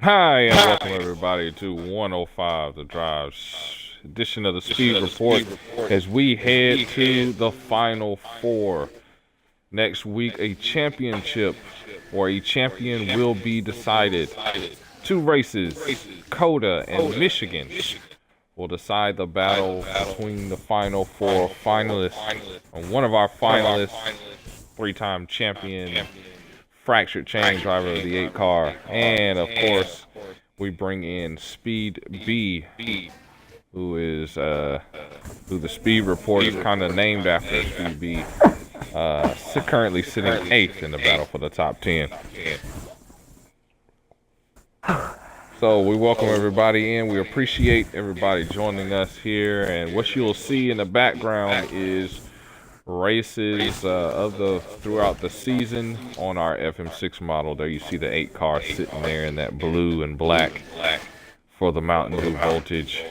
Hi, and welcome everybody to 105 The Drive's edition of the Speed Report as we head to the Final Four. Next week, a championship or a champion will be decided. Two races, Coda and Michigan, will decide the battle between the Final Four finalists. And one of our finalists, three-time champion, fractured chain driver of the 8 car, and of course we bring in Speed B, who is who the Speed Report is kind of named after. Speed B, currently sitting 8th in the battle for the top 10. So we welcome everybody in. We appreciate everybody joining us here, and what you'll see in the background is races throughout the season on our FM6 model. There you see the 8 car sitting there in that blue and black for the Mountain Dew Voltage.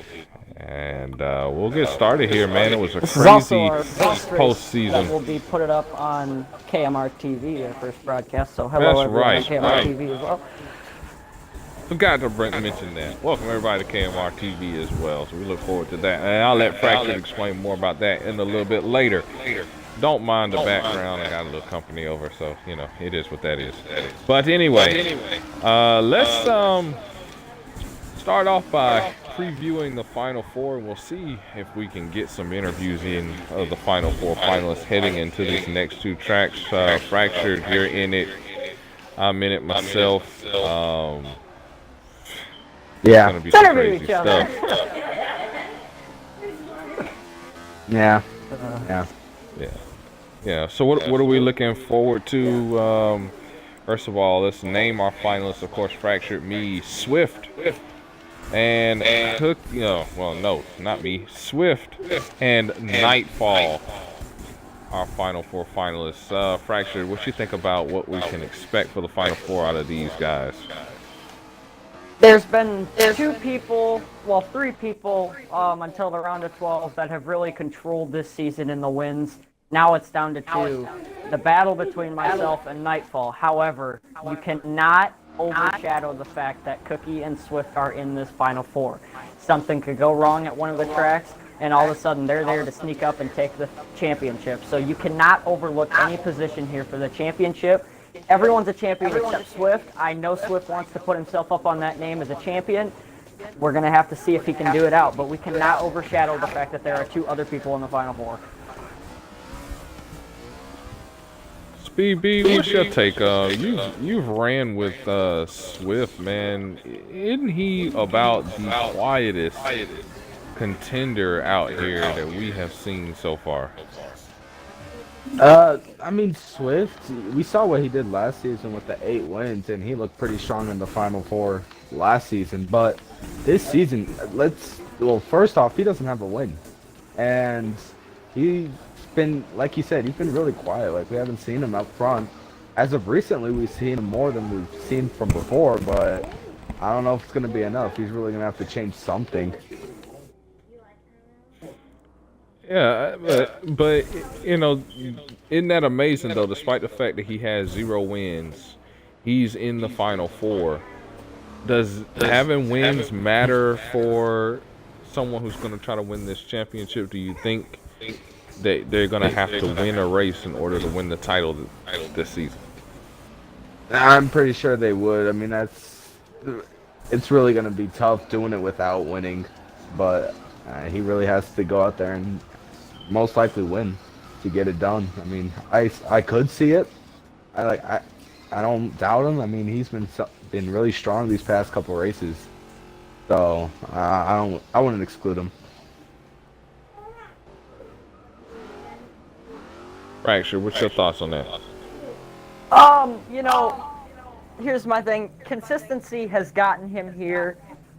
And we'll get started here, man. It was a crazy postseason. That will be put up on KMR TV, our first broadcast. So hello everyone on KMR TV as well. Forgot to mention that. Welcome everybody to KMR TV as well. So we look forward to that. And I'll let Fractured explain more about that in a little bit later. Don't mind the background. I got a little company over, so you know it is what that is. But anyway, let's start off by previewing the Final Four. We'll see if we can get some interviews in of the Final Four finalists heading into these next two tracks. Fractured, you're in it. I'm in it myself. Yeah. It's gonna be some crazy stuff. Yeah. So what are we looking forward to? First of all, let's name our finalists. Of course, Fractured, me, Swift, and Cook. No, not me, Swift, and Nightfall. Our Final Four finalists. Fractured, what you think about what we can expect for the Final Four out of these guys? There's been three people until the round of 12 that have really controlled this season in the wins. Now it's down to 2. The battle between myself and Nightfall. However, you cannot overshadow the fact that Cookie and Swift are in this Final Four. Something could go wrong at one of the tracks, and all of a sudden they're there to sneak up and take the championship. So you cannot overlook any position here for the championship. Everyone's a champion except Swift. I know Swift wants to put himself up on that name as a champion. We're going to have to see if he can do it out, but we cannot overshadow the fact that there are 2 other people in the Final Four. Speed B, what's your take? You've ran with Swift, man. Isn't he about the quietest contender out here that we have seen so far? I mean, Swift, we saw what he did last season with the 8 wins, and he looked pretty strong in the Final Four last season. But this season, first off, he doesn't have a win. And he's been, like you said, he's been really quiet. Like, we haven't seen him up front. As of recently, we've seen him more than we've seen from before, but I don't know if it's going to be enough. He's really going to have to change something. Yeah, but isn't that amazing though? Despite the fact that he has 0 wins, he's in the Final Four. Does having wins matter for someone who's going to try to win this championship? Do you think that they're going to have to win a race in order to win the title this season? I'm pretty sure they would. I mean, it's really going to be tough doing it without winning, but he really has to go out there and most likely win to get it done. I mean, I could see it. I don't doubt him. I mean, he's been really strong these past couple races, so I wouldn't exclude him. Fracture, what's your thoughts on that? Here's my thing. Consistency has gotten him here,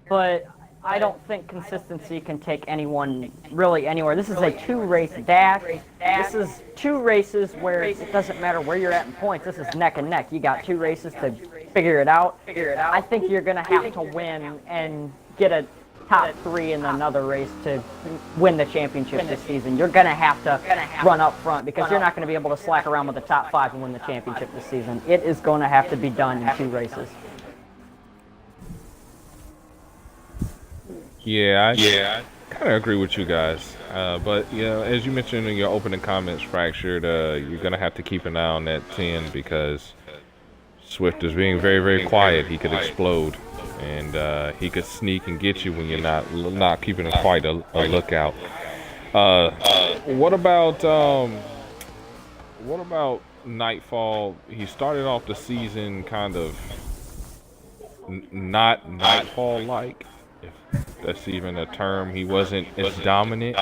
but I don't think consistency can take anyone really anywhere. This is a 2-race dash. This is 2 races where it doesn't matter where you're at in points. This is neck and neck. You got 2 races to figure it out. I think you're going to have to win and get a top 3 in another race to win the championship this season. You're going to have to run up front because you're not going to be able to slack around with the top 5 and win the championship this season. It is going to have to be done in 2 races. Yeah, I kind of agree with you guys. But as you mentioned in your opening comments, Fractured, you're gonna have to keep an eye on that 10 because Swift is being very, very quiet. He could explode, and he could sneak and get you when you're not keeping quite a lookout. Uh, what about Nightfall? He started off the season kind of not Nightfall like, if that's even a term. He wasn't as dominant.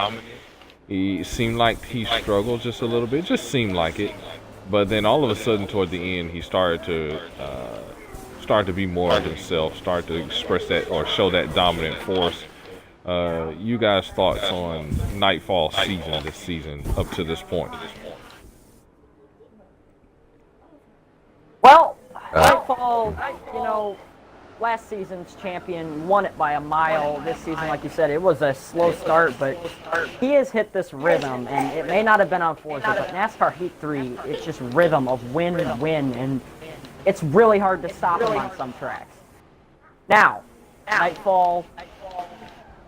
He seemed like he struggled just a little bit. Just seemed like it. But then all of a sudden, toward the end, he started to be more of himself. Start to express that or show that dominant force. You guys' thoughts on Nightfall season this season up to this point? Well, Nightfall, last season's champion won it by a mile. This season, like you said, it was a slow start, but he has hit this rhythm, and it may not have been on Forza, but NASCAR Heat 3, it's just rhythm of win and win, and it's really hard to stop him on some tracks. Now, Nightfall,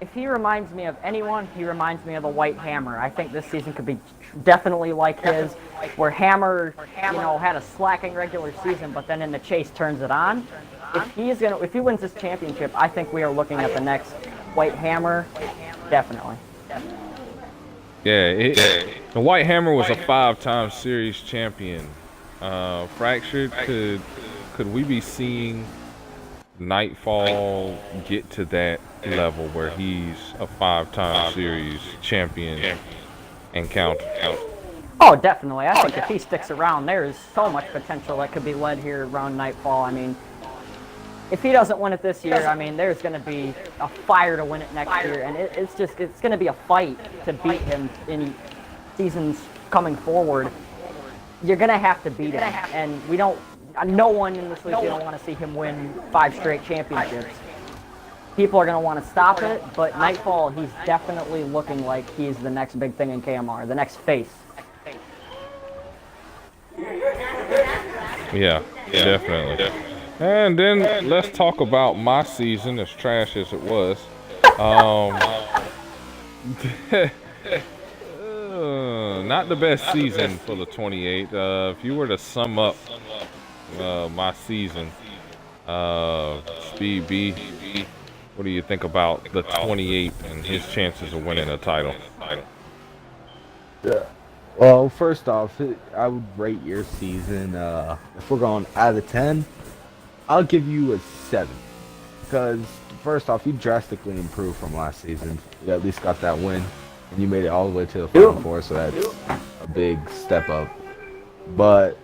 if he reminds me of anyone, he reminds me of the White Hammer. I think this season could be definitely like his, where Hammer, had a slacking regular season, but then in the chase turns it on. If he wins this championship, I think we are looking at the next White Hammer, definitely. Yeah, the White Hammer was a 5-time series champion. Fractured, could we be seeing Nightfall get to that level where he's a 5-time series champion and count? Oh, definitely. I think if he sticks around, there is so much potential that could be led here around Nightfall. I mean, if he doesn't win it this year, I mean, there's going to be a fire to win it next year, and it's going to be a fight to beat him in seasons coming forward. You're going to have to beat him, and no one in this league don't want to see him win 5 straight championships. People are going to want to stop it, but Nightfall, he's definitely looking like he's the next big thing in KMR, the next face. Yeah, definitely. And then let's talk about my season, as trash as it was. Not the best season for the 28. If you were to sum up my season, Speed B, what do you think about the 28 and his chances of winning a title? Yeah. Well, first off, I would rate your season, if we're going out of 10, I'll give you a 7. Because, first off, you drastically improved from last season. You at least got that win, and you made it all the way to the Final Four, so that's a big step up. But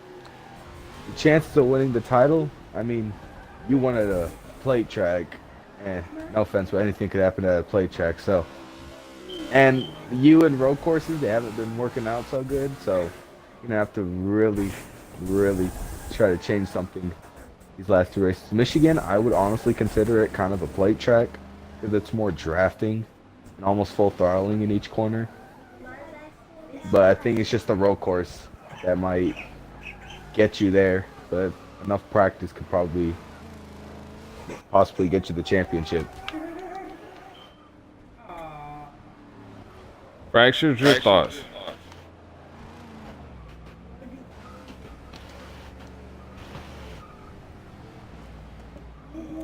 the chances of winning the title, I mean, you wanted a plate track, and no offense, but anything could happen at a plate track, so. And you and road courses, they haven't been working out so good, so you're going to have to really, really try to change something these last 2 races. Michigan, I would honestly consider it kind of a plate track because it's more drafting and almost full throttling in each corner. But I think it's just the road course that might get you there, but enough practice could possibly get you the championship. Fractured, your thoughts?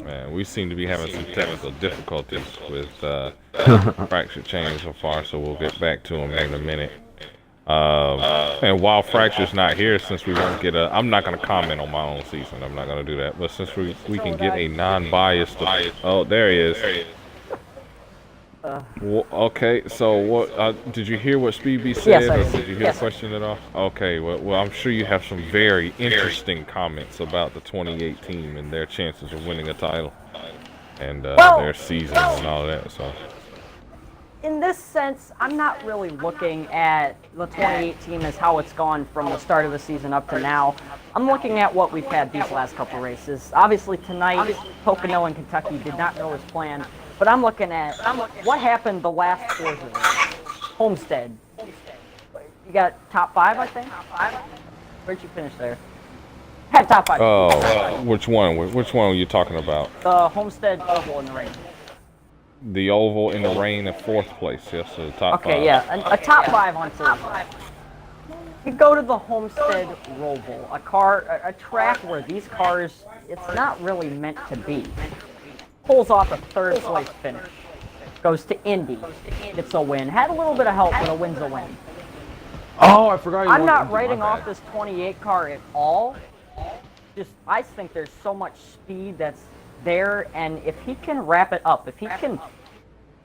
Man, we seem to be having some technical difficulties with Fractured Chain so far, so we'll get back to him in a minute. And while Fracture's not here, since we won't get I'm not going to comment on my own season. I'm not going to do that. But since we can get a non-biased... Oh, there he is. Well, okay, so what did you hear what Speed B said, Yes, or did you hear the question at all? Okay, well, I'm sure you have some very interesting comments about the 28 team and their chances of winning a title, and their season and all that. So, in this sense, I'm not really looking at the 28 team as how it's gone from the start of the season up to now. I'm looking at what we've had these last couple races. Obviously, tonight, Pocono and Kentucky did not go as planned. But I'm looking at what happened the last Forza race. Homestead. You got top 5, I think? Where'd you finish there? Had top 5. oh, which one? Which one were you talking about? The Homestead Oval in the race. The oval in the rain in 4th place. Yes, so the top 5. Okay, yeah, a top 5 on Thursday. You go to the Homestead Roval, a track where these cars, it's not really meant to be. Pulls off a 3rd place finish. Goes to Indy, gets a win. Had a little bit of help, but a win's a win. Oh, I forgot. I'm not writing off this 28 car at all. Just, I think there's so much speed that's there, and if he can wrap it up, if he can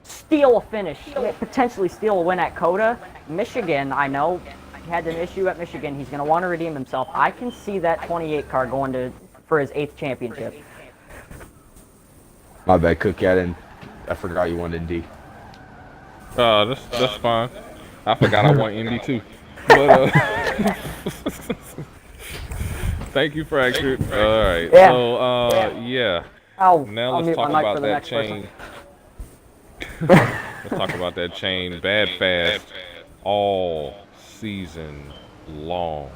steal a finish, potentially steal a win at COTA, Michigan, I know he had an issue at Michigan. He's going to want to redeem himself. I can see that 28 car going for his 8th championship. My bad, Cook. I forgot you wanted Indy. That's fine. I forgot I want Indy too. But thank you, Fractured. All right. Yeah. So yeah. Now let's talk about that chain. Let's talk about that chain. Bad fast all season long.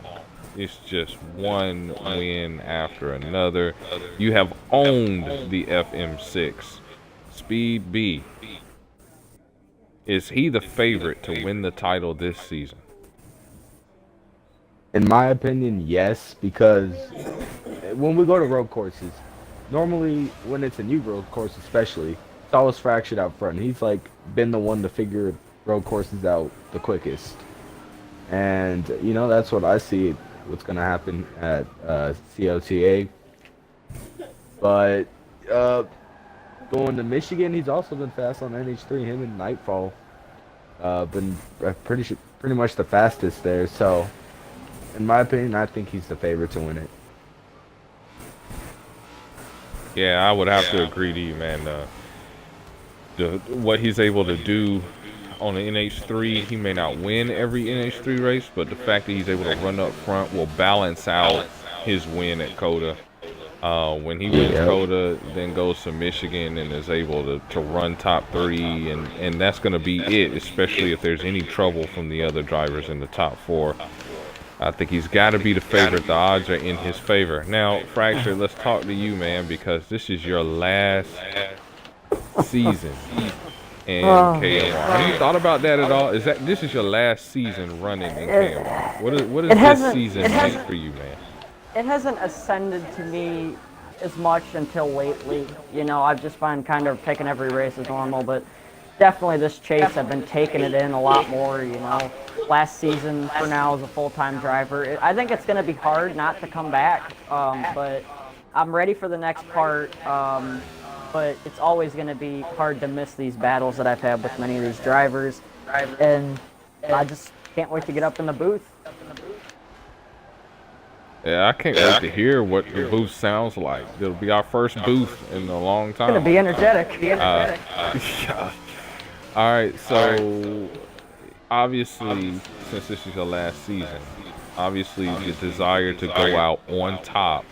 It's just one win after another. You have owned the FM6. Speed B. Is he the favorite to win the title this season? In my opinion, yes, because when we go to road courses, normally when it's a new road course especially, it's always Fractured out front. He's like been the one to figure road courses out the quickest. And, that's what I see what's going to happen at COTA. But going to Michigan, he's also been fast on NH3. Him and Nightfall been pretty much the fastest there. So, in my opinion, I think he's the favorite to win it. Yeah, I would have to agree to you, man. What he's able to do on the NH3, he may not win every NH3 race, but the fact that he's able to run up front will balance out his win at COTA. When he wins COTA, then goes to Michigan and is able to run top 3, and that's going to be it, especially if there's any trouble from the other drivers in the top 4. I think he's got to be the favorite. The odds are in his favor. Now, Fracture, let's talk to you, man, because this is your last season in KMR. Have you thought about that at all? This is your last season running in KMR? What does this season mean for you, man? It hasn't ascended to me as much until lately. I've just been kind of taking every race as normal, but definitely this chase, I've been taking it in a lot more, Last season, for now, as a full-time driver. I think it's going to be hard not to come back, but I'm ready for the next part. But it's always going to be hard to miss these battles that I've had with many of these drivers. And I just can't wait to get up in the booth. Yeah, I can't wait to hear what the booth sounds like. It'll be our first booth in a long time. It's going to be energetic. Yeah. All right, so obviously, since this is your last season, obviously the desire to go out on top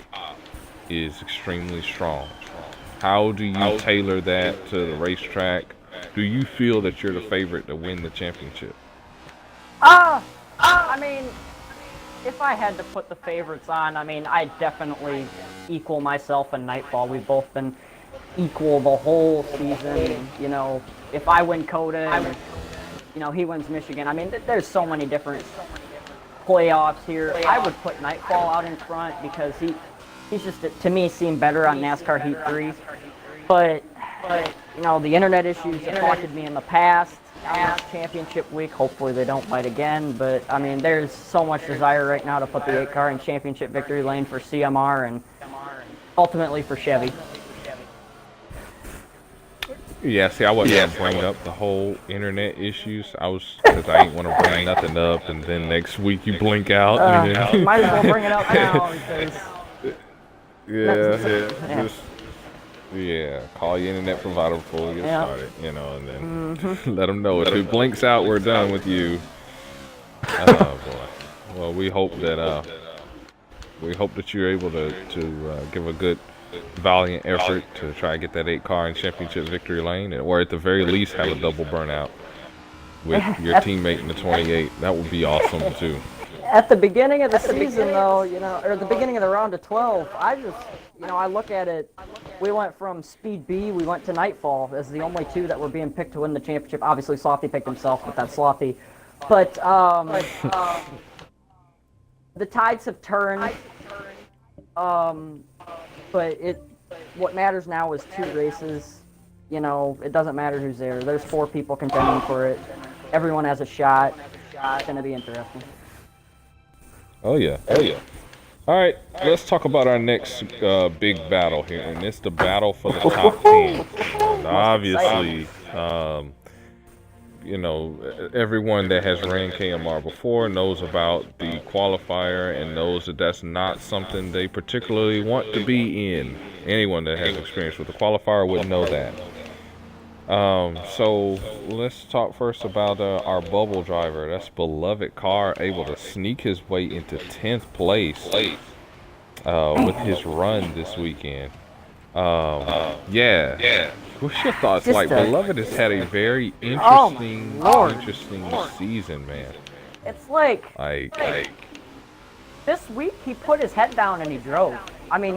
is extremely strong. How do you tailor that to the racetrack? Do you feel that you're the favorite to win the championship? I mean, if I had to put the favorites on, I definitely equal myself and Nightfall. We've both been equal the whole season. If I win COTA and, he wins Michigan. There's so many different playoffs here. I would put Nightfall out in front because he's just, to me, seemed better on NASCAR Heat 3. But the internet issues affected me in the past. Now it's championship week. Hopefully they don't fight again. But, there's so much desire right now to put the 8 car in championship victory lane for CMR and ultimately for Chevy. Yeah, see, I wasn't going to bring up the whole internet issues. Because I ain't want to bring nothing up, and then next week you blink out. Might as well bring it up now because... call your internet provider before we get started, and then let them know if it blinks out, we're done with you. Oh boy. Well, we hope that you're able to give a good, valiant effort to try to get that 8 car in championship victory lane, or at the very least have a double burnout with your teammate in the 28. That would be awesome too. At the beginning of the season, though, or the beginning of the round of 12, I look at it. We went from Speed B, we went to Nightfall as the only two that were being picked to win the championship. Obviously, Slothy picked himself, but that's Slothy. But the tides have turned. But what matters now is 2 races. It doesn't matter who's there. There's 4 people contending for it. Everyone has a shot. It's going to be interesting. Oh yeah. All right, let's talk about our next big battle here, and it's the battle for the top 10. And obviously, everyone that has ran KMR before knows about the qualifier and knows that that's not something they particularly want to be in. Anyone that has experience with the qualifier would know that. So let's talk first about our bubble driver. That's Beloved Car, able to sneak his way into 10th place with his run this weekend. Yeah. What's your thoughts? Beloved has had a very interesting season, man. It's like this week he put his head down and he drove. I mean,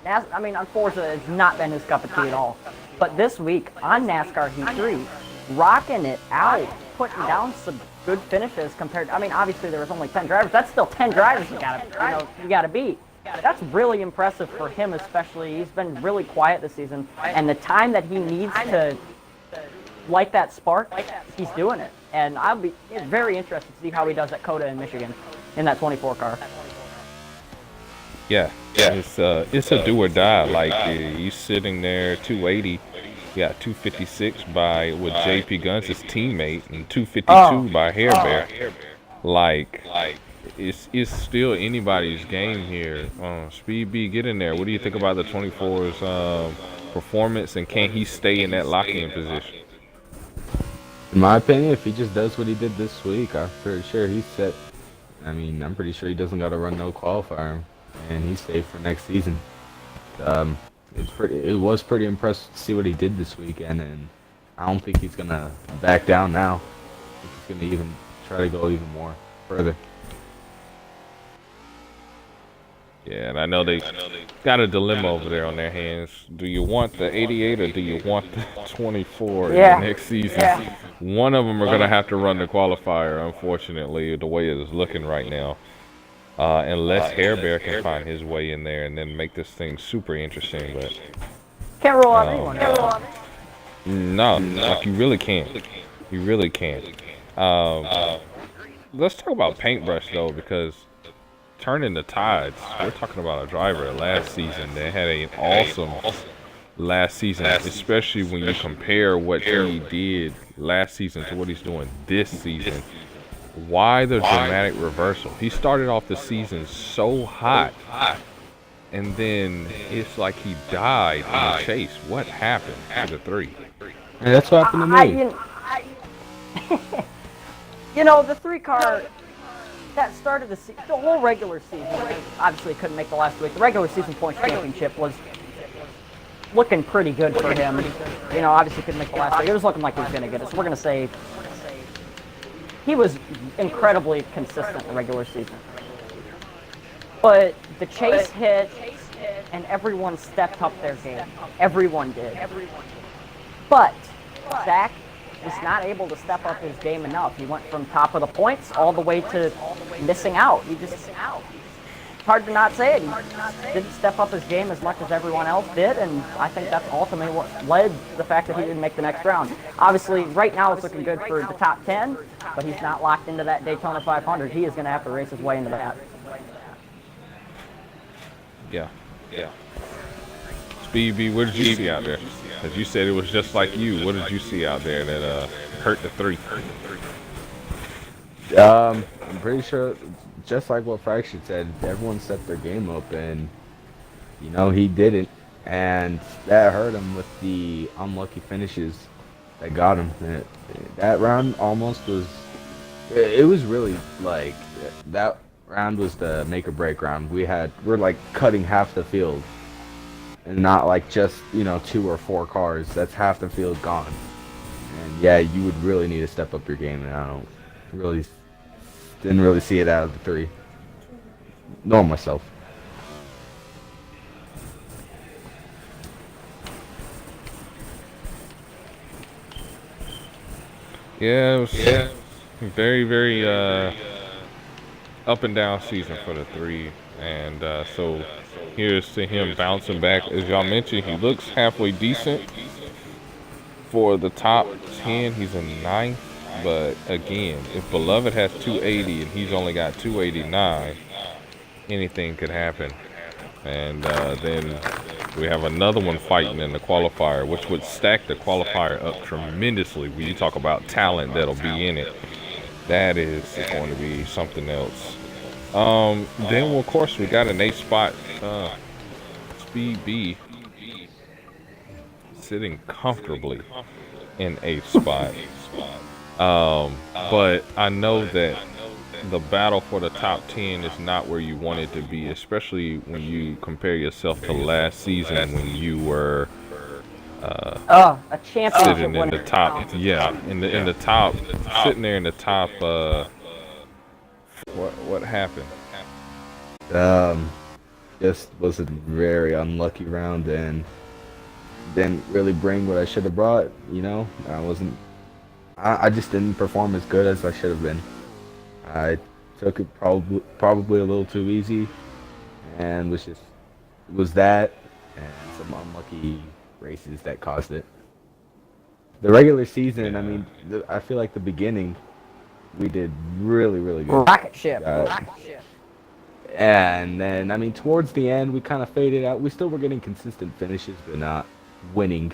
unfortunately, it's not been his cup of tea at all. But this week on NASCAR Heat 3, rocking it out, putting down some good finishes compared. Obviously there was only 10 drivers. That's still 10 drivers you gotta beat. That's really impressive for him, especially. He's been really quiet this season, and the time that he needs to light that spark, he's doing it. And it's very interested to see how he does at COTA in Michigan in that 24 car. Yeah. It's a do or die. He's sitting there 280. Yeah, 256 with JP Guns, his teammate, and 252 by Hair Bear. It's still anybody's game here. Speed B, get in there. What do you think about the 24's performance, and can he stay in that lock-in position? In my opinion, if he just does what he did this week, I'm pretty sure he's set. I'm pretty sure he doesn't got to run no qualifier, and he's safe for next season. It was pretty impressive to see what he did this weekend, and I don't think he's gonna back down now. I think he's gonna even try to go even more further. Yeah, and I know they got a dilemma over there on their hands. Do you want the 88 or do you want the 24 in the next season? Yeah. One of them are going to have to run the qualifier, unfortunately, the way it is looking right now. Unless Hair Bear can find his way in there and then make this thing super interesting. But can't roll out anyone. No, you really can't. You really can't. Let's talk about Paintbrush, though, because turning the tides, we're talking about a driver last season that had an awesome last season, especially when you compare what he did last season to what he's doing this season. Why the dramatic reversal? He started off the season so hot, and then it's like he died in the chase. What happened to the 3? And that's what happened to me. The 3 car that started the whole regular season. Obviously, couldn't make the last week. The regular season points championship was looking pretty good for him. Obviously couldn't make the last week. It was looking like he was going to get it. So we're going to say he was incredibly consistent in the regular season. But the chase hit, and everyone stepped up their game. Everyone did. But Zach was not able to step up his game enough. He went from top of the points all the way to missing out. It's hard to not say it. He didn't step up his game as much as everyone else did, and I think that's ultimately what led to the fact that he didn't make the next round. Obviously, right now it's looking good for the top 10, but he's not locked into that Daytona 500. He is going to have to race his way into that. Yeah. Speed B, what did you see out there? As you said, it was just like you. What did you see out there that hurt the 3? I'm pretty sure, just like what Fraction said, everyone stepped their game up, and he didn't, and that hurt him with the unlucky finishes that got him. That round almost was. It was really like that round was the make or break round. We're like cutting half the field. And not like just, 2 or 4 cars. That's half the field gone. And yeah, you would really need to step up your game. And I don't really didn't really see it out of the three. Nor myself. Yeah, it was very, very up and down season for the three. And so here's to him bouncing back. As y'all mentioned, he looks halfway decent. For the top 10, he's in ninth. But again, if Beloved has 280 and he's only got 289, anything could happen. And then we have another one fighting in the qualifier, which would stack the qualifier up tremendously. When you talk about talent that'll be in it, that is going to be something else. Then, of course, we got an 8 spot Speed B sitting comfortably in 8th spot. But I know that the battle for the top 10 is not where you want it to be, especially when you compare yourself to last season when you were a championship sitting in the winner. top. Yeah, in the top, sitting there in the top. What happened? Just was a very unlucky round and didn't really bring what I should have brought. I just didn't perform as good as I should have been. I took it probably a little too easy, and it was that and some unlucky races that caused it. The regular season, I mean, I feel like the beginning we did really, really good. Rocket ship. And then, I mean, towards the end, we kind of faded out. We still were getting consistent finishes, but not winning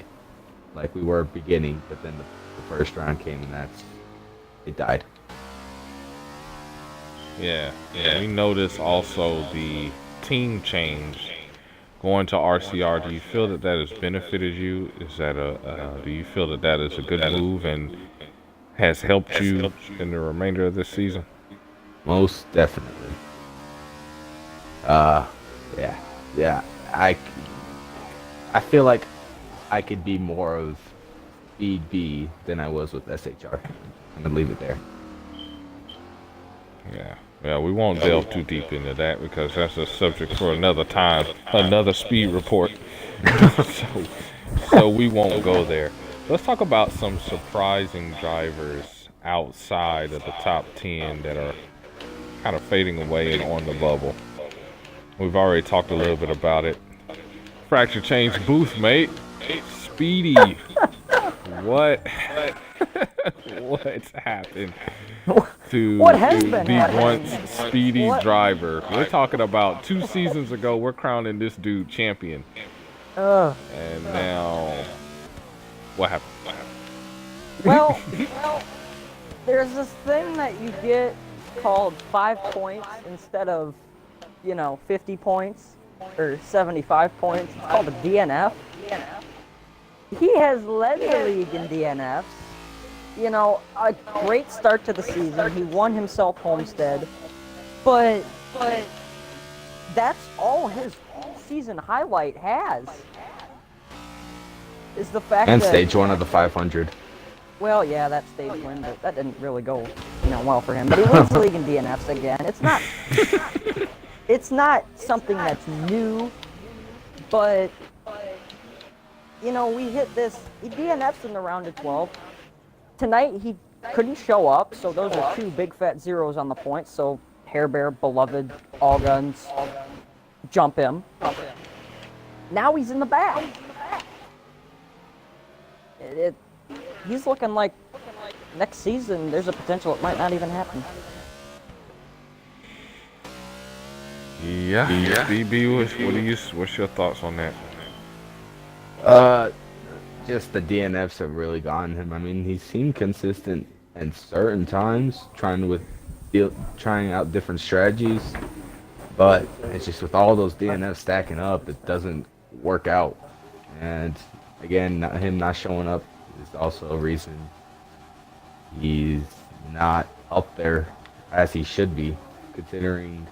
like we were beginning. But then the first round came, and it died. Yeah. We noticed also the team change going to RCR. Do you feel that has benefited you? Is that do you feel that is a good move and has helped you in the remainder of this season? Most definitely. Yeah. I feel like I could be more of Speed B than I was with SHR. I'm gonna leave it there. Yeah, we won't delve too deep into that because that's a subject for another time, another speed report. so we won't go there. Let's talk about some surprising drivers outside of the top 10 that are kind of fading away and on the bubble. We've already talked a little bit about it. Fracture change booth, mate. Speedy. What happened to the once speedy driver? We're talking about 2 seasons ago. We're crowning this dude champion. And now, what happened? Well, there's this thing that you get called 5 points instead of 50 points or 75 points. It's called a DNF. He has led the league in DNFs. A great start to the season. He won himself Homestead. But that's all his season highlight has. Is the fact and that... stage 1 of the 500. Well, yeah, that stage win, but that didn't really go, well for him. But he wins the league in DNFs again. It's not something that's new, but we hit this. He DNFs in the round of 12. Tonight he couldn't show up, so those are 2 big fat zeros on the points. So Hair Bear, Beloved, All Guns, jump him. Now he's in the back. He's looking like next season there's a potential it might not even happen. Yeah. BB, what's your thoughts on that? Just the DNFs have really gotten him. I mean, he seemed consistent at certain times, trying out different strategies, but it's just with all those DNFs stacking up, it doesn't work out. And again, him not showing up is also a reason he's not up there as he should be, considering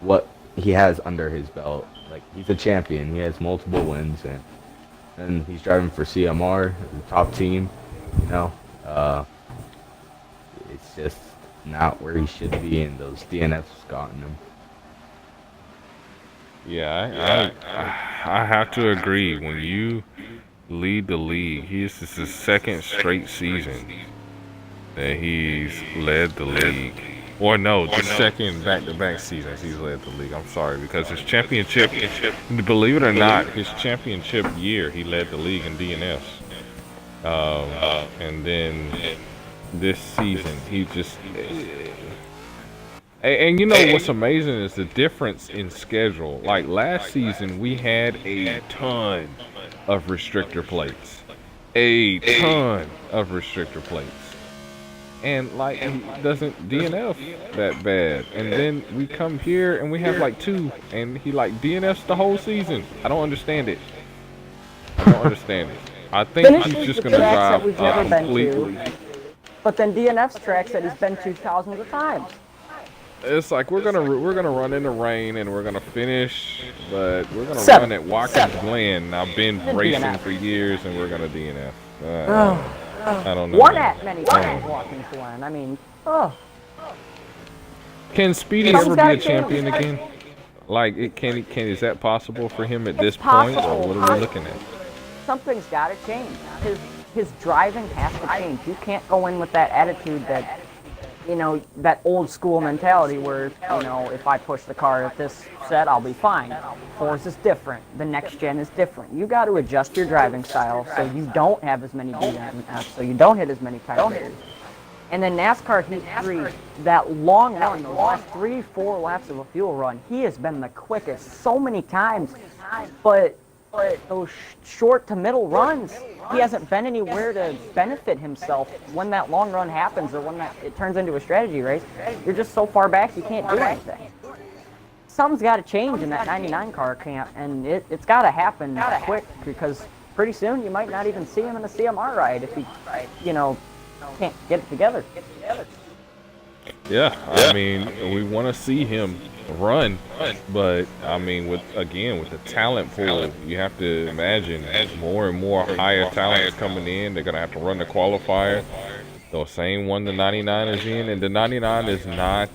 what he has under his belt. Like, he's a champion. He has multiple wins, and he's driving for CMR, the top team. It's just not where he should be, and those DNFs gotten him. Yeah, I have to agree. When you lead the league, this is his second straight season that he's led the league. Or no, the second back-to-back seasons he's led the league. I'm sorry, because his championship, believe it or not, his championship year he led the league in DNS. And then this season he just. And you know what's amazing is the difference in schedule. Like last season, we had a ton of restrictor plates. A ton of restrictor plates. And like he doesn't DNF that bad. And then we come here and we have like 2 and he like DNFs the whole season. I don't understand it. I don't understand it. I think Finishes he's just the gonna tracks drive that we've never been completely. to, but then DNF's tracks that he's been to thousands of times. It's like we're gonna run in the rain and we're gonna finish, but we're gonna 7. run at Watkins Glen. I've been Then racing DNF. for years and we're gonna DNF. I don't know. One at many times walking to one. I mean, Can Speedy Something's ever be gotta a champion change. again? Like it can is that possible for him at this It's point, or possible. what are we looking at? something's got to change. His driving has to change. You can't go in with that attitude that, that old school mentality where, if I push the car at this set, I'll be fine. Force is different. The next gen is different. You got to adjust your driving style so you don't have as many DNFs, so you don't hit as many tires. And then NASCAR Heat 3, that long run, those last 3-4 laps of a fuel run, he has been the quickest so many times. But those short to middle runs, he hasn't been anywhere to benefit himself when that long run happens or when it turns into a strategy race. You're just so far back you can't do anything. Something's got to change in that 99 car camp, and it's got to happen quick because pretty soon you might not even see him in a CMR ride if he, can't get it together. Yeah, I mean, we want to see him run, but I mean, with the talent pool, you have to imagine more and more higher talents coming in. They're gonna have to run the qualifier. The same one the 99 is in, and the 99 is not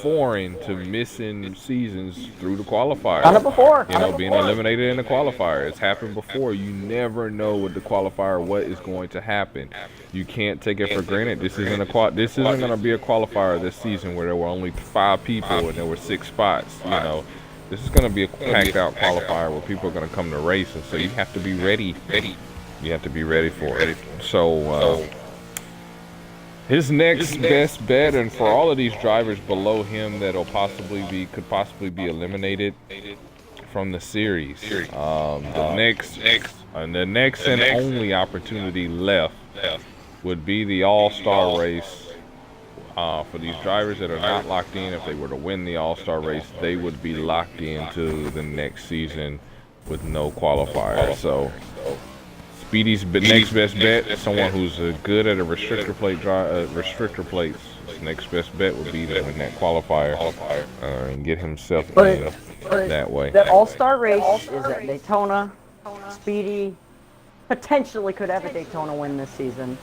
foreign to missing seasons through the qualifier. Done it before. Being eliminated in the qualifier. It's happened before. You never know with the qualifier what is going to happen. You can't take it for granted. This isn't going to be a qualifier this season where there were only 5 people and there were 6 spots. This is going to be a packed out qualifier where people are going to come to race, and so you have to be ready. You have to be ready for it. So. His next best bet, and for all of these drivers below him that could possibly be eliminated from the series, the next and only opportunity left would be the All-Star race. For these drivers that are not locked in, if they were to win the All-Star race, they would be locked into the next season with no qualifier. So. Speedy's next best bet is someone who's good at a restrictor plates. His next best bet would be to win that qualifier and get himself in that way. The All-Star race is at Daytona. Speedy potentially could have a Daytona win this season.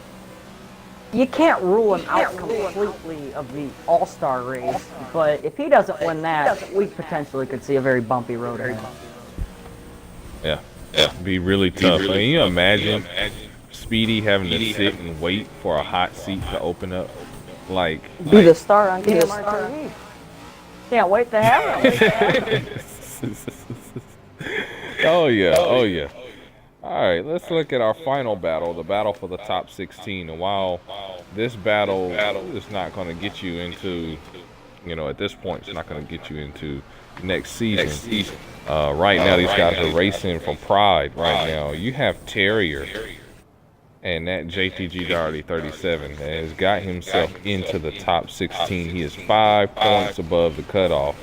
You can't rule him out completely of the All-Star race, but if he doesn't win that, we potentially could see a very bumpy road ahead. Yeah. Be really tough. Can you imagine Speedy having to sit and wait for a hot seat to open up? Be the star on KMR TV. Can't wait to have him. Oh yeah. All right, let's look at our final battle, the battle for the top 16. And while this battle is not going to get you into, at this point, it's not going to get you into next season. Right now, these guys are racing for pride right now. You have Terrier and that JTG Doherty 37 that has got himself into the top 16. He is 5 points above the cutoff.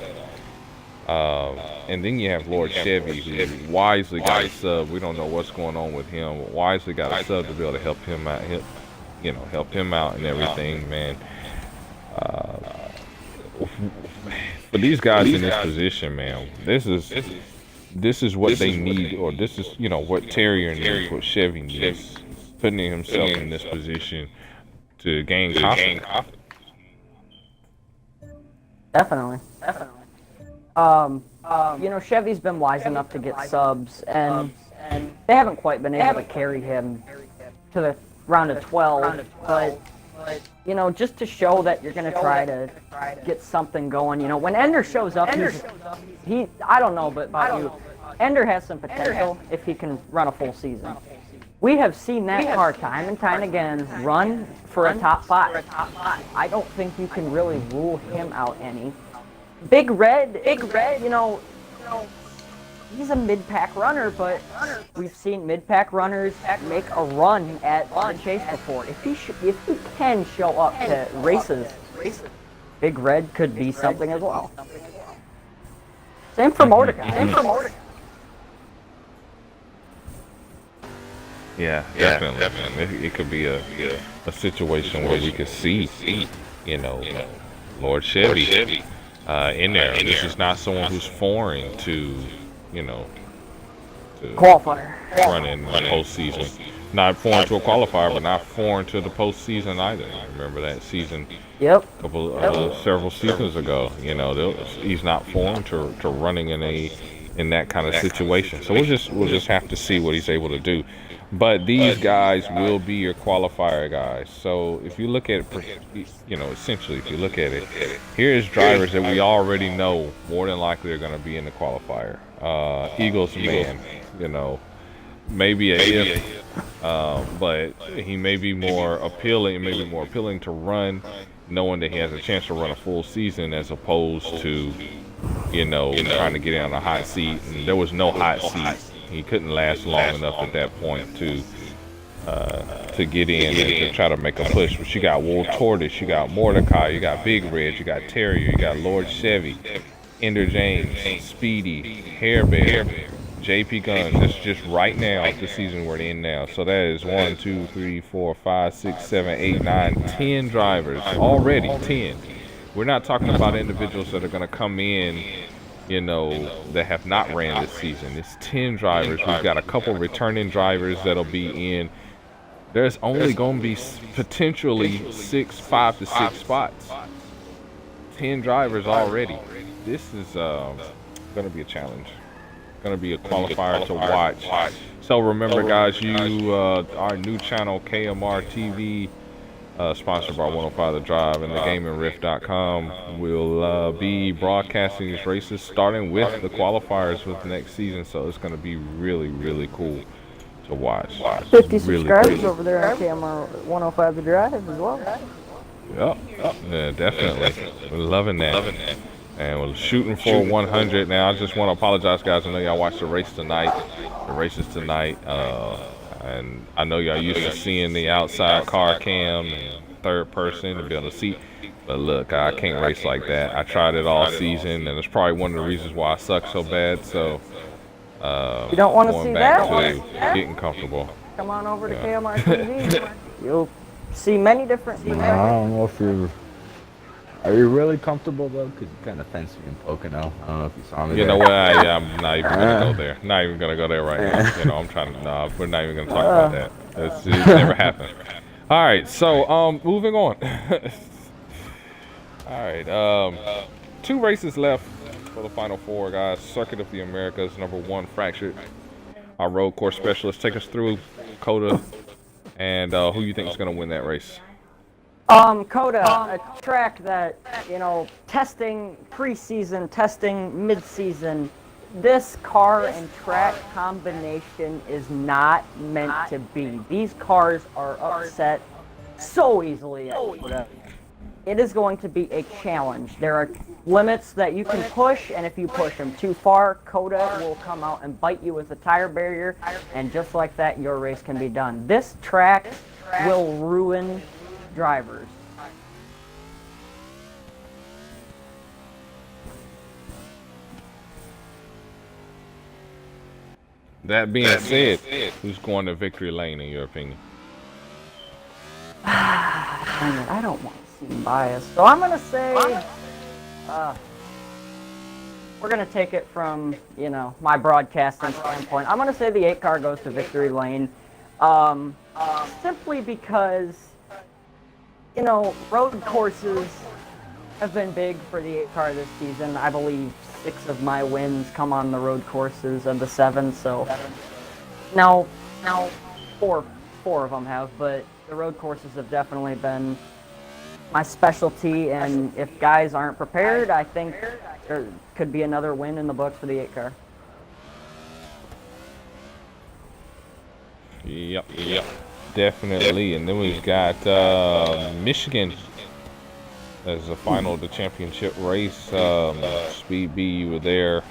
And then you have Lord Chevy, who wisely got a sub. We don't know what's going on with him, but wisely got a sub to be able to help him out, help him out and everything, man. For these guys in this position, man, this is what they need, or this is what Terrier needs, what Chevy needs, putting himself in this position to gain confidence. Definitely. Chevy's been wise enough to get subs, and they haven't quite been able to carry him to the round of 12, but just to show that you're going to try to get something going. When Ender shows up, I don't know about you, Ender has some potential if he can run a full season. We have seen that car time and time again run for a top 5. I don't think you can really rule him out any. Big Red, he's a mid-pack runner, but we've seen mid-pack runners make a run at the chase before. If he can show up to races, Big Red could be something as well. Same for Mordecai. Yeah, definitely. It could be a situation where we could see, Lord Chevy in there. This is not someone who's foreign to Qualifier. Running the postseason. Not foreign to a qualifier, but not foreign to the postseason either. I remember that season. Yep. Several seasons ago. He's not foreign to running in that kind of situation. So we'll just have to see what he's able to do. But these guys will be your qualifier guys. So if you look at essentially, if you look at it, here's drivers that we already know more than likely are going to be in the qualifier. Eagles man, maybe a if, but he may be more appealing. Maybe more appealing to run, knowing that he has a chance to run a full season as opposed to, trying to get in on a hot seat. And there was no hot seat. He couldn't last long enough at that point to get in and to try to make a push. But you got Wolf Tortoise, you got Mordecai, you got Big Red, you got Terrier, you got Lord Chevy, Ender James, Speedy, Hair Bear, JP Guns. That's just right now, the season we're in now. So that is 1, 2, 3, 4, 5, 6, 7, 8, 9, 10 drivers already. 10. We're not talking about individuals that are going to come in, that have not ran this season. It's 10 drivers. We've got a couple returning drivers that'll be in. There's only going to be potentially 5 to 6 spots. 10 drivers already. This is going to be a challenge. Going to be a qualifier to watch. So remember, guys, our new channel, KMR TV, sponsored by 105 The Drive and thegamingriff.com, will be broadcasting these races starting with the qualifiers with next season. So it's going to be really, really cool to watch. 50 subscribers over there on KMR 105 The Drive as well. Yep. Yeah, definitely. We're loving that. And we're shooting for 100 now. I just want to apologize, guys. I know y'all watched the races tonight. And I know y'all used to seeing the outside car cam and third person to be able to see. But look, I can't race like that. I tried it all season, and it's probably one of the reasons why I suck so bad. So, you don't want to see that? Getting comfortable. Come on over to KMR TV. You'll see many different things. I don't know if you're... Are you really comfortable, though? Because you kind of fenced me in Pocono. I don't know if you saw me there. You know what? I'm not even going to go there. Not even going to go there right now. I'm trying to... Nah, we're not even going to talk about that. It's never happened. All right, so moving on. All right, 2 races left for the final 4, guys. Circuit of the Americas, #1, Fractured. Our road course specialist, take us through Coda and who you think is going to win that race. Coda, a track that, testing preseason, testing mid-season, this car and track combination is not meant to be. These cars are upset so easily at Coda. It is going to be a challenge. There are limits that you can push, and if you push them too far, Coda will come out and bite you with a tire barrier, and just like that, your race can be done. This track will ruin drivers. That being said, who's going to victory lane in your opinion? I don't want to seem biased, so I'm gonna say we're gonna take it from my broadcasting standpoint. I'm gonna say the 8 car goes to victory lane, simply because road courses have been big for the 8 car this season. I believe 6 of my wins come on the road courses of the 7. So now four of them have, but the road courses have definitely been my specialty. And if guys aren't prepared, I think there could be another win in the books for the 8 car. Yep, definitely. And then we've got Michigan as the final of the championship race. Speed B, you were there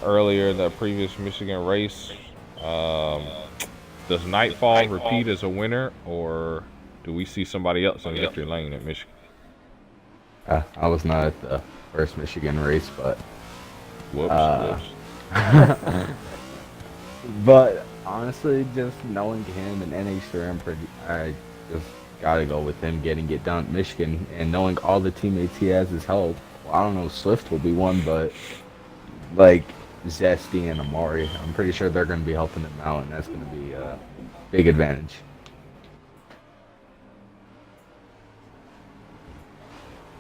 earlier, that previous Michigan race. Does Nightfall repeat as a winner, or do we see somebody else in victory lane at Michigan? I was not at the first Michigan race, but Whoops. but honestly, just knowing him and NH3, I just gotta go with him getting it done at Michigan, and knowing all the teammates he has as help. Well, I don't know if Swift will be one, but like Zesty and Amari, I'm pretty sure they're going to be helping him out, and that's going to be a big advantage.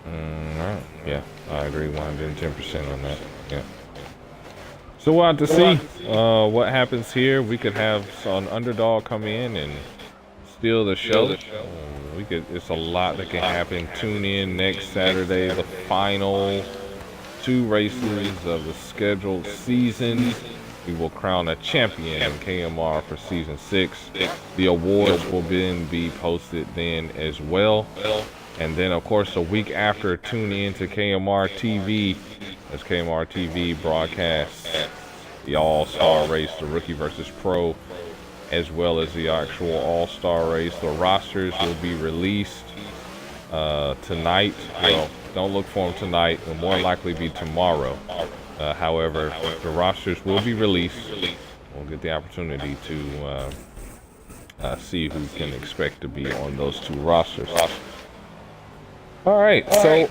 Alright, yeah, I agree 110% on that. Yeah. So we'll have to see what happens here. We could have an underdog come in and steal the show. It's a lot that can happen. Tune in next Saturday, the final 2 races of the scheduled season. We will crown a champion in KMR for season 6. The awards will then be posted then as well. And then, of course, a week after, tune in to KMR TV as KMR TV broadcasts the All-Star race, the rookie versus pro, as well as the actual All-Star race. The rosters will be released tonight. Well, don't look for them tonight. It'll more likely be tomorrow. However, the rosters will be released. We'll get the opportunity to see who can expect to be on those 2 rosters. All right, so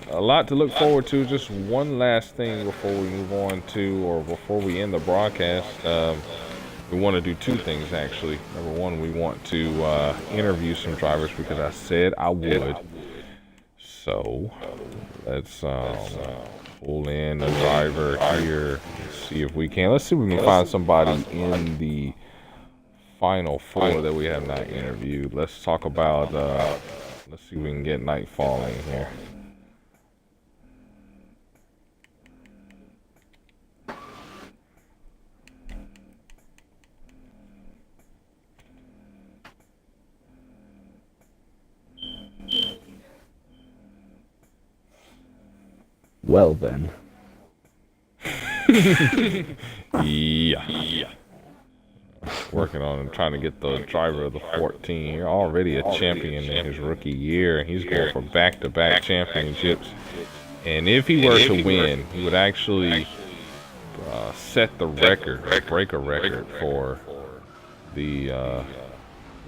a lot to look forward to. Just one last thing before we move on to, or before we end the broadcast. We want to do 2 things, actually. Number one, we want to interview some drivers because I said I would. So let's pull in a driver here and see if we can. Let's see if we can find somebody in the final 4 that we have not interviewed. Let's talk about, let's see if we can get Nightfall in here. Well then. Yeah. Working on trying to get the driver of the 14. You're already a champion in his rookie year, and he's going for back-to-back championships. And if he were to win, he would actually set the record, or break a record for the, well,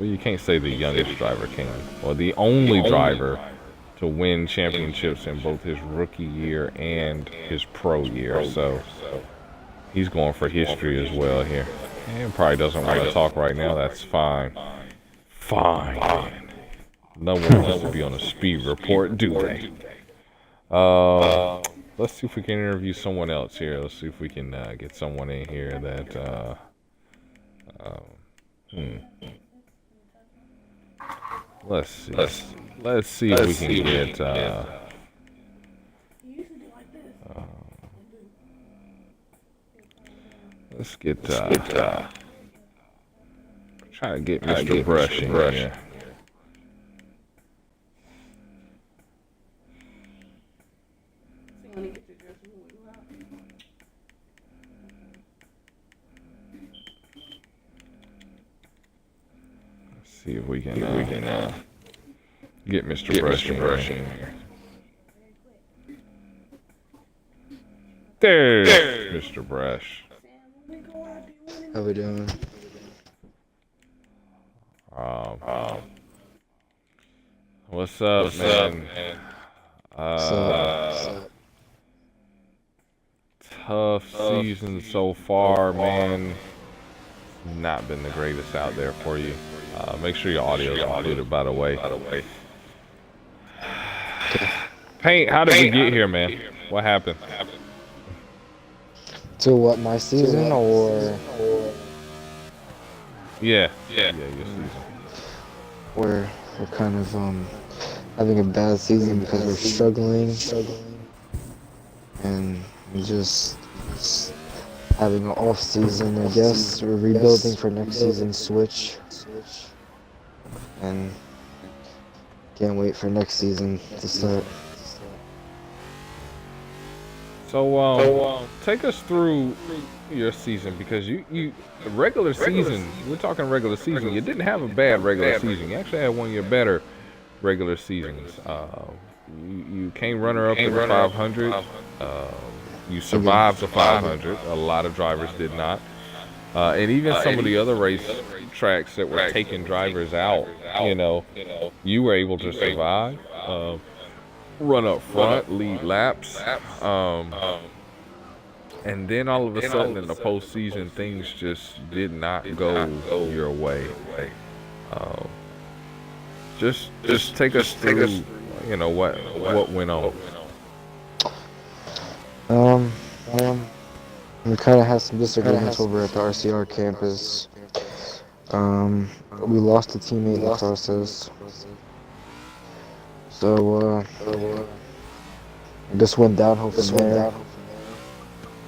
you can't say the youngest driver can, or the only driver to win championships in both his rookie year and his pro year. So he's going for history as well here. And probably doesn't want to talk right now. That's fine. Fine, man. No one wants to be on a speed report, do they? Let's see if we can interview someone else here. Let's see if we can get someone in here that let's see if we can get let's get try to get Mr. Brush in here. Let's see if we can get Mr. Brush in here. There's Mr. Brush. How we doing? What's up, man? Tough season so far, man. Not been the greatest out there for you. Make sure your audio is included, by the way. Paint, how did we get here, man? What happened? To what, my season or Yeah, your season. we're kind of having a bad season because we're struggling and just having an off season, I guess. We're rebuilding for next season's switch and can't wait for next season to start. So, take us through your season because you regular season. We're talking regular season. You didn't have a bad regular season. You actually had one of your better regular seasons. You came runner up in the 500. You survived the 500. A lot of drivers did not. And even some of the other race tracks that were taking drivers out, you were able to survive, run up front, lead laps. And then all of a sudden in the postseason, things just did not go your way. Just take us through, what went on. We kind of had some disagreements over at the RCR campus. We lost a teammate in the process. So, it just went downhill from there.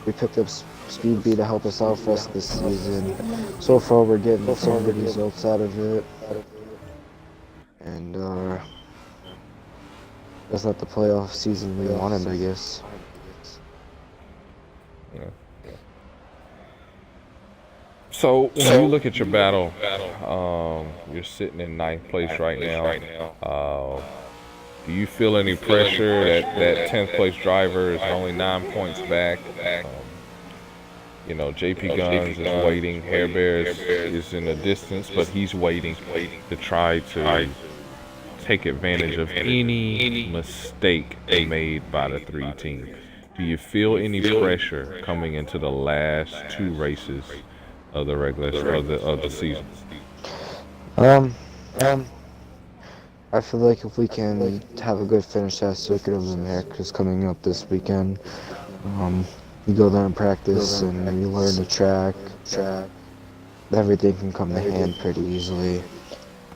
We picked up Speed B to help us out for the rest of the season. So far, we're getting some good results out of it. And, that's not the playoff season we wanted, I guess. Yeah. So when you look at your battle, you're sitting in 9th place right now. Do you feel any pressure that 10th place driver is only 9 points back? JP Guns is waiting. Hair Bear is in the distance, but he's waiting to try to take advantage of any mistake made by the 3 team. Do you feel any pressure coming into the last 2 races of the regular of the season? I feel like if we can have a good finish at Circuit of Americas coming up this weekend, you go there and practice and you learn the track, everything can come to hand pretty easily.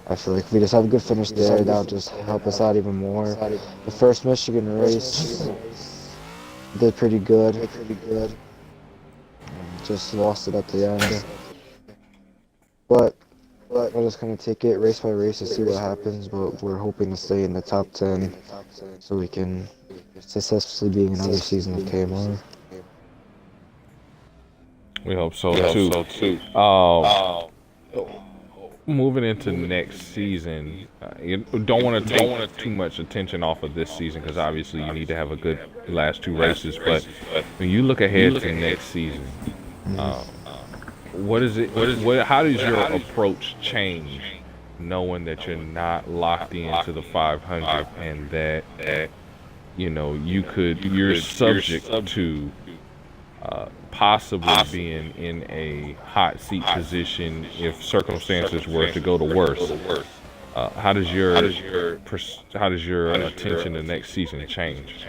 I feel like if we just have a good finish there, that'll just help us out even more. The first Michigan race did pretty good. Just lost it at the end. But we're just going to take it race by race to see what happens, but we're hoping to stay in the top 10 so we can successfully be in another season of KMR. We hope so too. Moving into next season, you don't want to take too much attention off of this season because obviously you need to have a good last 2 races. But when you look ahead to next season, what is it? How does your approach change, knowing that you're not locked into the 500 and that you're subject to possibly being in a hot seat position if circumstances were to go to worse? How does your attention to next season change?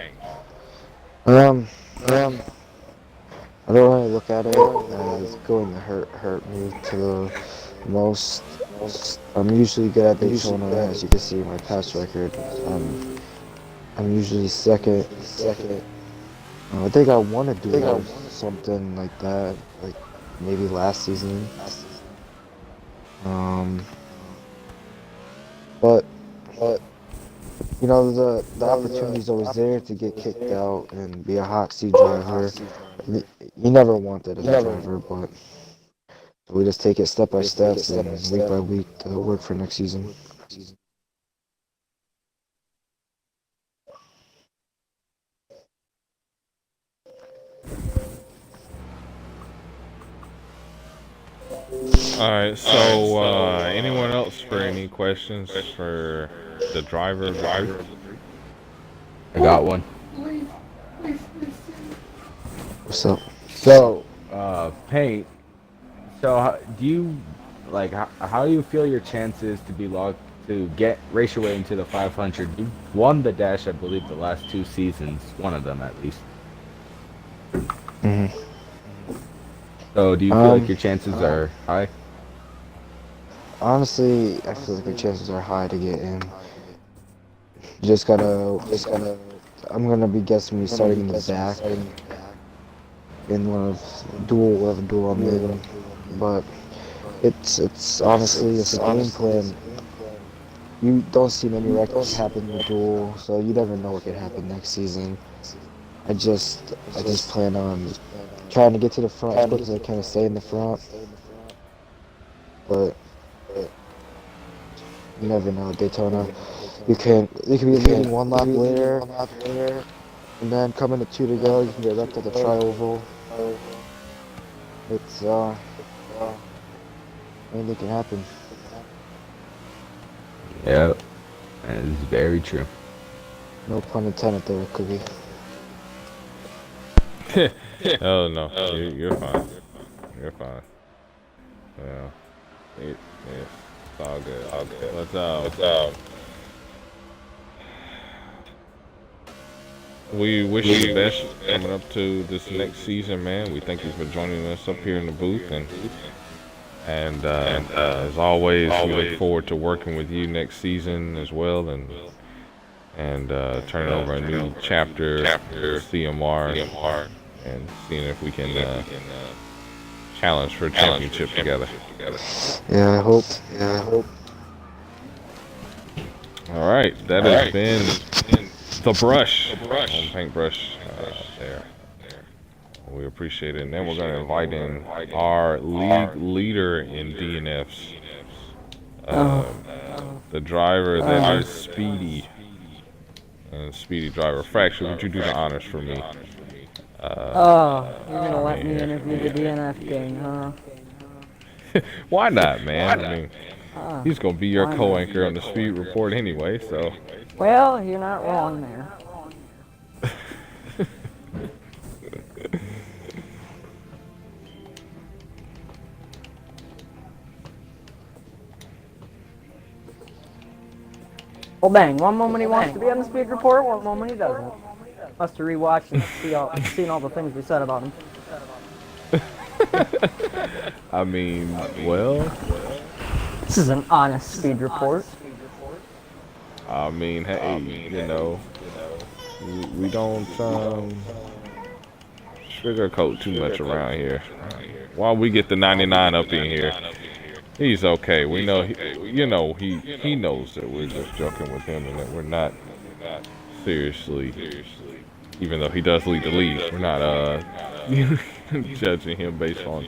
I don't really look at it as going to hurt me to the most. I'm usually good at Daytona, as you can see in my past record. I'm usually second. I think I want to do something like that, like maybe last season. But the opportunity is always there to get kicked out and be a hot seat driver. You never want that as a driver, but we just take it step by step and week by week to work for next season. All right. So, anyone else for any questions for the driver of the group? I got one. What's up? So, Paint. So, how do you feel your chances to be to race your way into the 500. You won the dash, I believe, the last 2 seasons, one of them at least. hmm So, do you feel like your chances are high? Honestly, I feel like your chances are high to get in. Just gotta. I'm gonna be guessing me starting in the back in one of whatever duel I'm in, but it's honestly it's a game plan. You don't see many wrecks happen in the duel, so you never know what could happen next season. I just plan on trying to get to the front as quick as I can to stay in the front, but you never know at Daytona. You can be leading one lap later, and then coming to two to go, you can get wrecked at the tri-oval. It's anything can happen. Yeah, that is very true. No pun intended there, Cookie. Oh no, you're fine. You're fine. Yeah, it's all good. All good. We wish you the best coming up to this next season, man. We thank you for joining us up here in the booth, and as always, we look forward to working with you next season as well, and turning over a new chapter for CMR and seeing if we can challenge for a championship together. Yeah, I hope. Yeah, I hope. All right, that has been the brush on paintbrush there. We appreciate it. And then we're going to invite in our league leader in DNFs, the driver that is Speedy. And Speedy driver. Fracture, would you do the honors for me? You're gonna let me interview the DNF gang, huh? Why not, man? I mean, he's going to be your co-anchor on the Speed Report anyway, so. Well, you're not wrong there. Well, dang, one moment he wants to be on the Speed Report, one moment he doesn't. Must have rewatched and seen all the things we said about him. I mean, well, This is an honest Speed Report. I mean, hey, you know, we don't sugarcoat too much around here. While we get the 99 up in here, he's okay. We know, he knows that we're just joking with him and that we're not seriously, even though he does lead the league, we're not judging him based on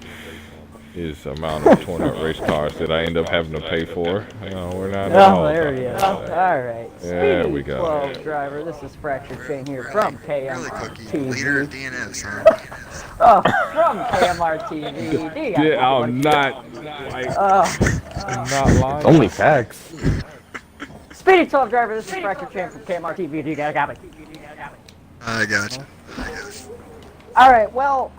his amount of torn up race cars that I end up having to pay for. No, we're not at all. Oh, there he is. Alright. There we go. 12 driver, this is Fractured Chain here from KMR TV. Leader of DNFs, huh? Oh, from KMR TV. Yeah, I'm not lying. Only facts. Speedy 12 driver, this is Fractured Chain from KMR TV. Do you got me? I got you. Alright, well,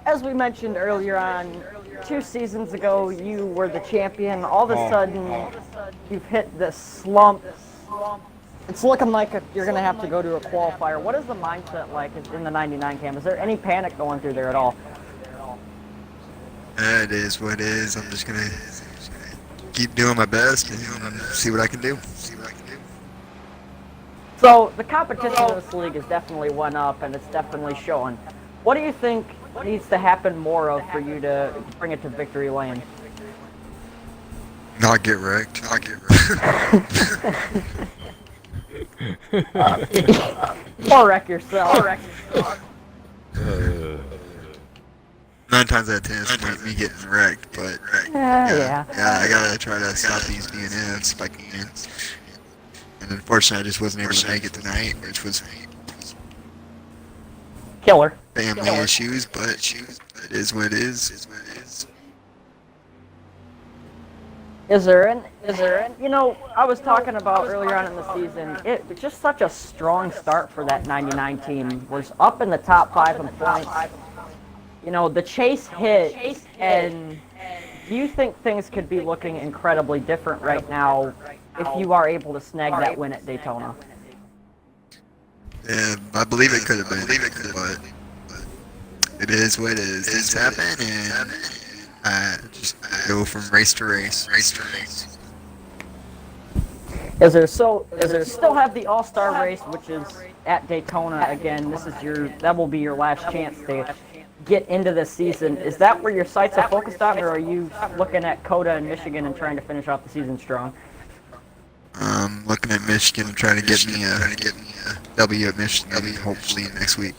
as we mentioned earlier on, 2 seasons ago, you were the champion. All of a sudden, you've hit this slump. It's looking like you're going to have to go to a qualifier. What is the mindset like in the 99 cam? Is there any panic going through there at all? It is what it is. I'm just gonna keep doing my best and see what I can do. So, the competition in this league has definitely went up, and it's definitely showing. What do you think needs to happen more of for you to bring it to victory lane? Not get wrecked. Or wreck yourself. 9 times out of 10, it's me getting wrecked, but Yeah. I gotta try to stop these DNFs if I can. And unfortunately, I just wasn't able to make it tonight, which was Killer. family issues, but it is what it is. Is there an, you know, I was talking about earlier on in the season, it was just such a strong start for that 99 team. Was up in the top 5 in points. You know, the chase hit, and do you think things could be looking incredibly different right now if you are able to snag that win at Daytona? Yeah, I believe it could have been, but it is what it is. Things happen, and I just go from race to race. Is there still have the All-Star race, which is at Daytona again? That will be your last chance to get into this season. Is that where your sights are focused on, or are you looking at COTA and Michigan and trying to finish off the season strong? Looking at Michigan and trying to get me a W at Michigan, hopefully next week.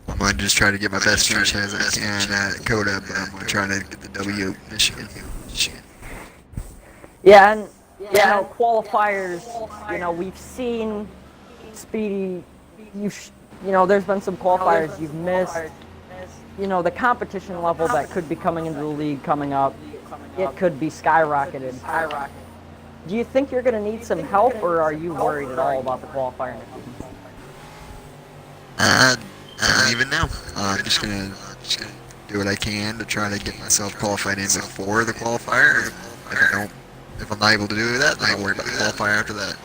I'm going to just try to get my best finish as I can at COTA, but I'm going to try to get the W at Michigan. Yeah, and qualifiers. We've seen Speedy. There's been some qualifiers you've missed. The competition level that could be coming into the league coming up, it could be skyrocketed. Do you think you're going to need some help, or are you worried at all about the qualifier next season? I don't even know. I'm just gonna do what I can to try to get myself qualified in before the qualifier. If I'm not able to do that, then I'll worry about the qualifier after that.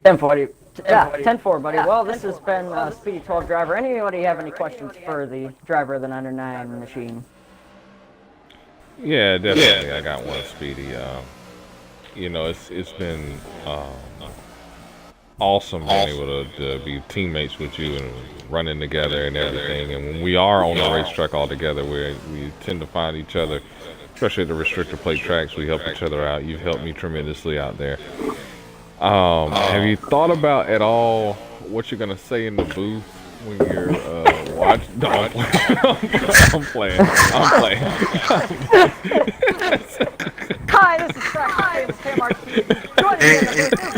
10-40. Yeah, 10-4, buddy. Well, this has been Speedy 12 Driver. Anybody have any questions for the driver of the 99 machine? Yeah, definitely. I got one, Speedy. It's been awesome being able to be teammates with you and running together and everything. And when we are on the racetrack all together, we tend to find each other, especially at the restrictor plate tracks. We help each other out. You've helped me tremendously out there. Have you thought about at all what you're gonna say in the booth when you're watching? No, I'm playing. Hi, this is Frank. Hi, this is KMR. Joining me in the booth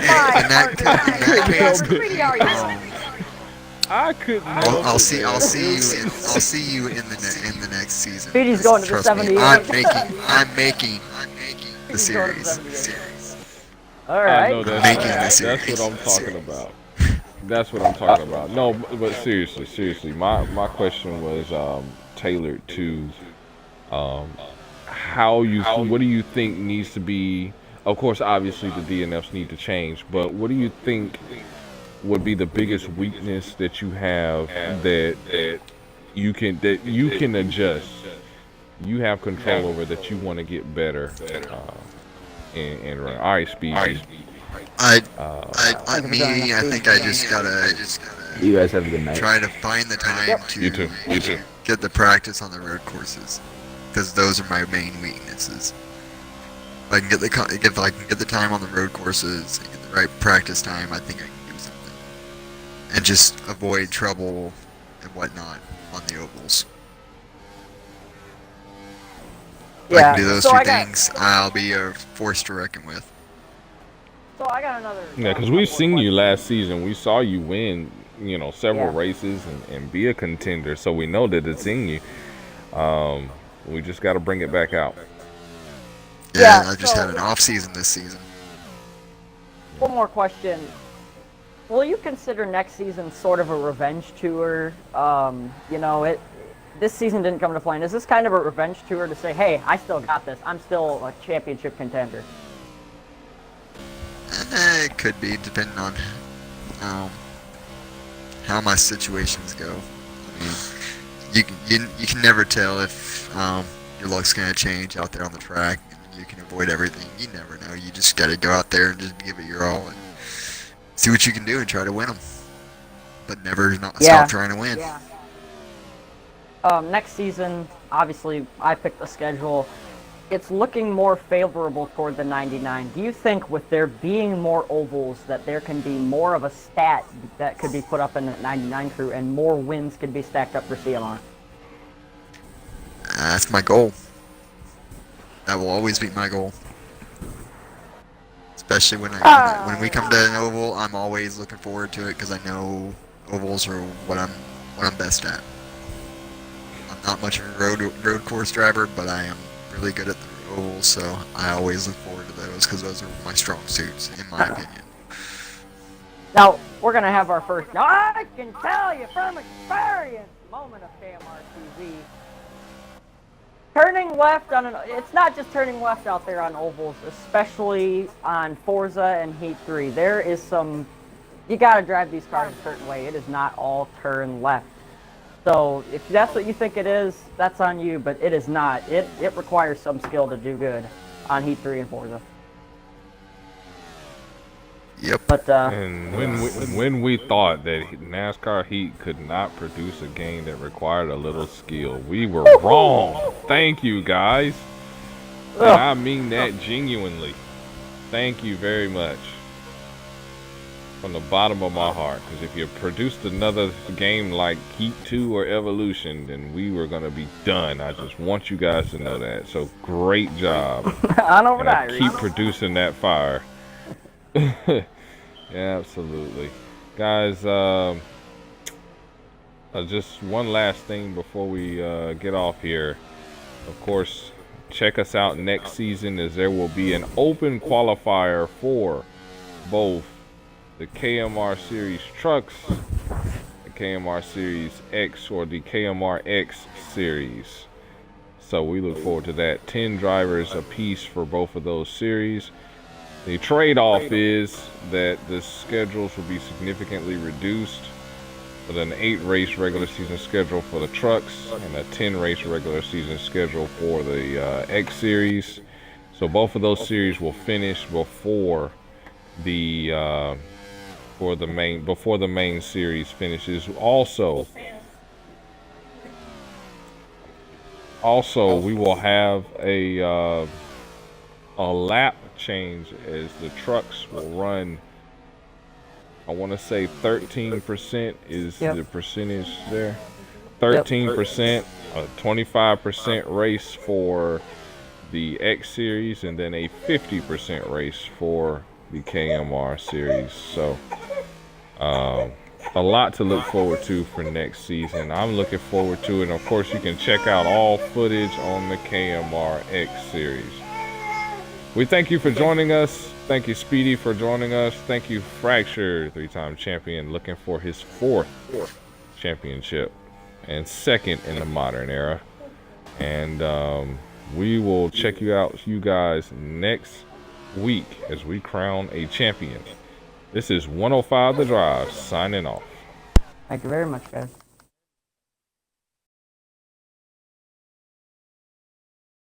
is my partner. I couldn't. I'll see you in the next season. Speedy's going to the Trust me, 78. I'm making the series. All right. I know that's what I'm talking about. That's what I'm talking about. No, but seriously, my question was tailored to what do you think needs to be? Of course, obviously the DNFs need to change, but what do you think would be the biggest weakness that you have that you can adjust? You have control over that. You want to get better. And run. All right, Speed. I think I just gotta. You guys have a good night. Try to find the time to You too. get the practice on the road courses, because those are my main weaknesses. If I can get the time on the road courses and get the right practice time, I think I can do something, and just avoid trouble and whatnot on the ovals. If I can do those two things, I'll be a force to reckon with. So I got another. Yeah, because we've seen you last season. We saw you win, several races and be a contender. So we know that it's in you. We just got to bring it back out. Yeah, I just had an off season this season. One more question. Will you consider next season sort of a revenge tour? This season didn't come to plan. Is this kind of a revenge tour to say, hey, I still got this. I'm still a championship contender? It could be, depending on how my situations go. I mean, you can never tell if your luck's going to change out there on the track. And you can avoid everything. You never know. You just got to go out there and just give it your all and see what you can do and try to win them. But never stop trying to win. Yeah. Next season, obviously, I picked the schedule. It's looking more favorable toward the 99. Do you think with there being more ovals that there can be more of a stat that could be put up in the 99 crew and more wins could be stacked up for CMR? That's my goal. That will always be my goal. Especially when we come to an oval, I'm always looking forward to it because I know ovals are what I'm best at. I'm not much of a road course driver, but I am really good at the ovals, so I always look forward to those because those are my strong suits, in my opinion. Now, we're going to have our first, now I can tell you from experience, element of KMR TV. Turning left on it's not just turning left out there on ovals, especially on Forza and Heat 3. There is some, you got to drive these cars a certain way. It is not all turn left. So if that's what you think it is, that's on you, but it is not. It requires some skill to do good on Heat 3 and Forza. Yep. But And when we thought that NASCAR Heat could not produce a game that required a little skill, we were wrong. Thank you, guys. And I mean that genuinely. Thank you very much. From the bottom of my heart. Because if you produced another game like Heat 2 or Evolution, then we were going to be done. I just want you guys to know that. So great job. on over And there. keep producing that fire. Yeah, absolutely. Guys, just one last thing before we get off here. Of course, check us out next season, as there will be an open qualifier for both the KMR Series trucks, the KMR Series X, or the KMR X Series. So we look forward to that. 10 drivers apiece for both of those series. The trade-off is that the schedules will be significantly reduced, with an 8-race regular season schedule for the trucks and a 10-race regular season schedule for the X Series. So both of those series will finish before the main series finishes. Also, we will have a lap change, as the trucks will run, I want to say 13% is the percentage there. 13%, a 25% race for the X Series, and then a 50% race for the KMR Series. So a lot to look forward to for next season. I'm looking forward to it. And of course, you can check out all footage on the KMR X Series. We thank you for joining us. Thank you, Speedy, for joining us. Thank you, Fracture, 3-time champion, looking for his 4th championship and 2nd in the modern era. And we will check you guys next week as we crown a champion. This is 105 The Drive signing off. Thank you very much, guys.